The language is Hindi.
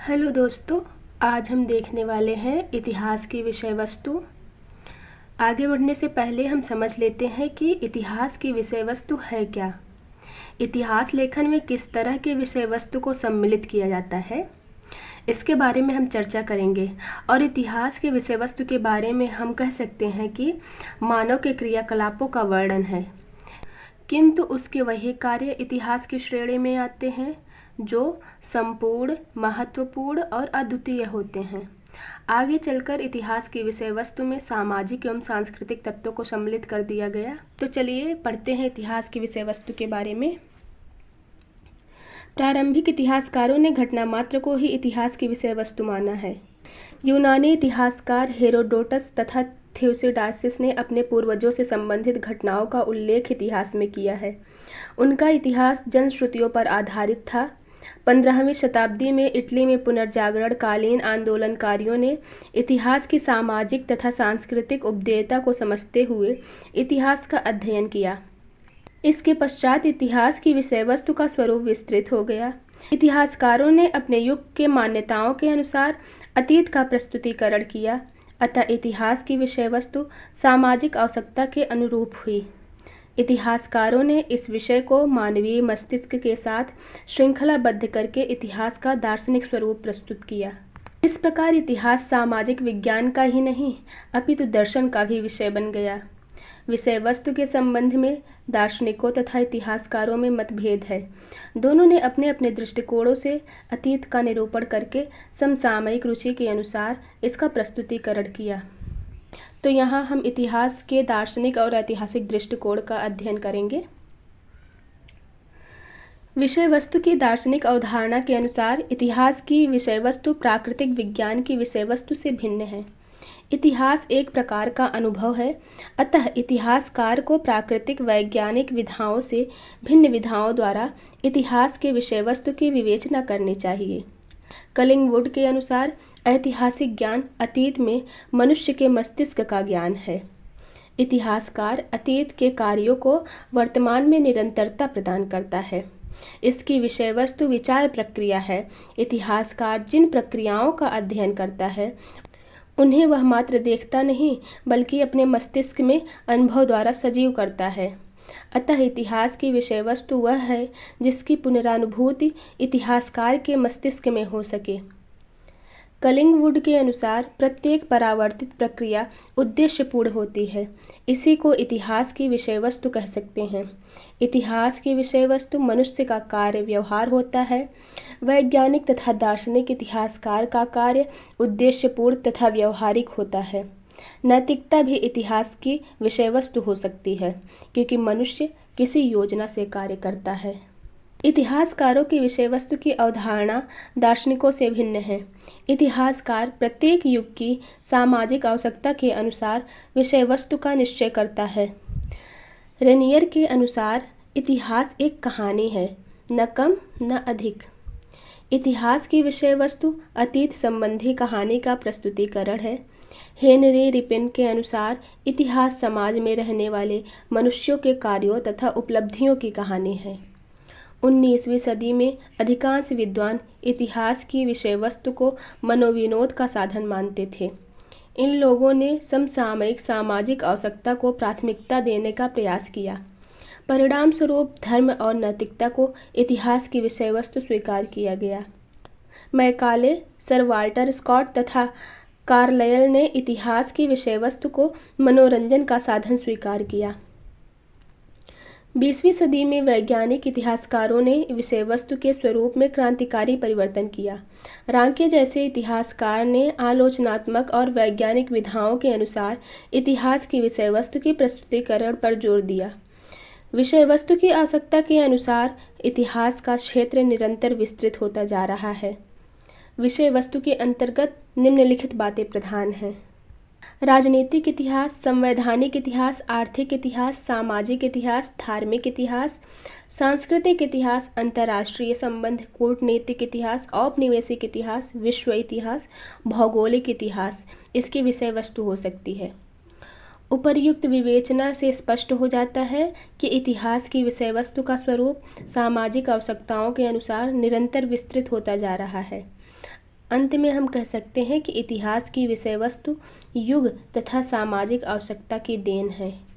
हेलो दोस्तों, आज हम देखने वाले हैं इतिहास की विषय वस्तु। आगे बढ़ने से पहले हम समझ लेते हैं कि इतिहास की विषय वस्तु है क्या। इतिहास लेखन में किस तरह के विषय वस्तु को सम्मिलित किया जाता है, इसके बारे में हम चर्चा करेंगे। और इतिहास के विषय वस्तु के बारे में हम कह सकते हैं कि मानव के क्रियाकलापों का वर्णन है, किंतु उसके वही कार्य इतिहास की श्रेणी में आते हैं जो संपूर्ण, महत्वपूर्ण और अद्वितीय होते हैं। आगे चलकर इतिहास की विषय वस्तु में सामाजिक एवं सांस्कृतिक तत्वों को सम्मिलित कर दिया गया। तो चलिए पढ़ते हैं इतिहास की विषय वस्तु के बारे में। प्रारंभिक इतिहासकारों ने घटना मात्र को ही इतिहास की विषय वस्तु माना है। यूनानी इतिहासकार हेरोडोटस तथा थ्यूसिडासिस ने अपने पूर्वजों से संबंधित घटनाओं का उल्लेख इतिहास में किया है। उनका इतिहास जनश्रुतियों पर आधारित था। 15वीं शताब्दी में इटली में पुनर्जागरण कालीन आंदोलनकारियों ने इतिहास की सामाजिक तथा सांस्कृतिक उपदेयता को समझते हुए इतिहास का अध्ययन किया। इसके पश्चात इतिहास की विषय वस्तु का स्वरूप विस्तृत हो गया। इतिहासकारों ने अपने युग के मान्यताओं के अनुसार अतीत का प्रस्तुतिकरण किया, अतः इतिहास की विषय वस्तु सामाजिक आवश्यकता के अनुरूप हुई। इतिहासकारों ने इस विषय को मानवीय मस्तिष्क के साथ श्रृंखलाबद्ध करके इतिहास का दार्शनिक स्वरूप प्रस्तुत किया। इस प्रकार इतिहास सामाजिक विज्ञान का ही नहीं अपितु दर्शन का भी विषय बन गया। विषय वस्तु के संबंध में दार्शनिकों तथा इतिहासकारों में मतभेद है। दोनों ने अपने अपने दृष्टिकोणों से अतीत का निरूपण करके समसामयिक रुचि के अनुसार इसका प्रस्तुतिकरण किया। तो यहाँ हम इतिहास के दार्शनिक और ऐतिहासिक दृष्टिकोण का अध्ययन करेंगे। विषय वस्तु की दार्शनिक अवधारणा के अनुसार इतिहास की विषय वस्तु प्राकृतिक विज्ञान की विषय वस्तु से भिन्न है। इतिहास एक प्रकार का अनुभव है, अतः इतिहासकार को प्राकृतिक वैज्ञानिक विधाओं से भिन्न विधाओं द्वारा इतिहास के विषय वस्तु की विवेचना करनी चाहिए। कलिंगवुड के अनुसार ऐतिहासिक ज्ञान अतीत में मनुष्य के मस्तिष्क का ज्ञान है। इतिहासकार अतीत के कार्यों को वर्तमान में निरंतरता प्रदान करता है। इसकी विषय वस्तु विचार प्रक्रिया है। इतिहासकार जिन प्रक्रियाओं का अध्ययन करता है उन्हें वह मात्र देखता नहीं बल्कि अपने मस्तिष्क में अनुभव द्वारा सजीव करता है। अतः इतिहास की विषय वस्तु वह है जिसकी पुनरानुभूति इतिहासकार के मस्तिष्क में हो सके। कलिंगवुड के अनुसार प्रत्येक परावर्तित प्रक्रिया उद्देश्यपूर्ण होती है, इसी को इतिहास की विषय वस्तु कह सकते हैं। इतिहास की विषय वस्तु मनुष्य का कार्य व्यवहार होता है। वैज्ञानिक तथा दार्शनिक इतिहासकार का कार्य उद्देश्यपूर्ण तथा व्यवहारिक होता है। नैतिकता भी इतिहास की विषय वस्तु हो सकती है, क्योंकि मनुष्य किसी योजना से कार्य करता है। इतिहासकारों की विषय वस्तु की अवधारणा दार्शनिकों से भिन्न है। इतिहासकार प्रत्येक युग की सामाजिक आवश्यकता के अनुसार विषय वस्तु का निश्चय करता है। रेनियर के अनुसार इतिहास एक कहानी है, न कम न अधिक। इतिहास की विषय वस्तु अतीत संबंधी कहानी का प्रस्तुतिकरण है। हेनरी रिपेन के अनुसार इतिहास समाज में रहने वाले मनुष्यों के कार्यों तथा उपलब्धियों की कहानी है। 19वीं सदी में अधिकांश विद्वान इतिहास की विषय वस्तु को मनोविनोद का साधन मानते थे। इन लोगों ने समसामयिक सामाजिक आवश्यकता को प्राथमिकता देने का प्रयास किया। परिणाम स्वरूप धर्म और नैतिकता को इतिहास की विषय वस्तु स्वीकार किया गया। मैकाले, सर वाल्टर स्कॉट तथा कार्लाइल ने इतिहास की विषय वस्तु को मनोरंजन का साधन स्वीकार किया। 20वीं सदी में वैज्ञानिक इतिहासकारों ने विषय वस्तु के स्वरूप में क्रांतिकारी परिवर्तन किया। रांके जैसे इतिहासकार ने आलोचनात्मक और वैज्ञानिक विधाओं के अनुसार इतिहास की विषय वस्तु की प्रस्तुतिकरण पर जोर दिया। विषय वस्तु की आवश्यकता के अनुसार इतिहास का क्षेत्र निरंतर विस्तृत होता जा रहा है। विषय वस्तु के अंतर्गत निम्नलिखित बातें प्रधान हैं: राजनीतिक इतिहास, संवैधानिक इतिहास, आर्थिक इतिहास, सामाजिक इतिहास, धार्मिक इतिहास, सांस्कृतिक इतिहास, अंतर्राष्ट्रीय संबंध, कूटनीतिक इतिहास, औपनिवेशिक इतिहास, विश्व इतिहास, भौगोलिक इतिहास इसकी विषय वस्तु हो सकती है। उपर्युक्त विवेचना से स्पष्ट हो जाता है कि इतिहास की विषय वस्तु का स्वरूप सामाजिक आवश्यकताओं के अनुसार निरंतर विस्तृत होता जा रहा है। अंत में हम कह सकते हैं कि इतिहास की विषय वस्तु युग तथा सामाजिक आवश्यकता की देन है।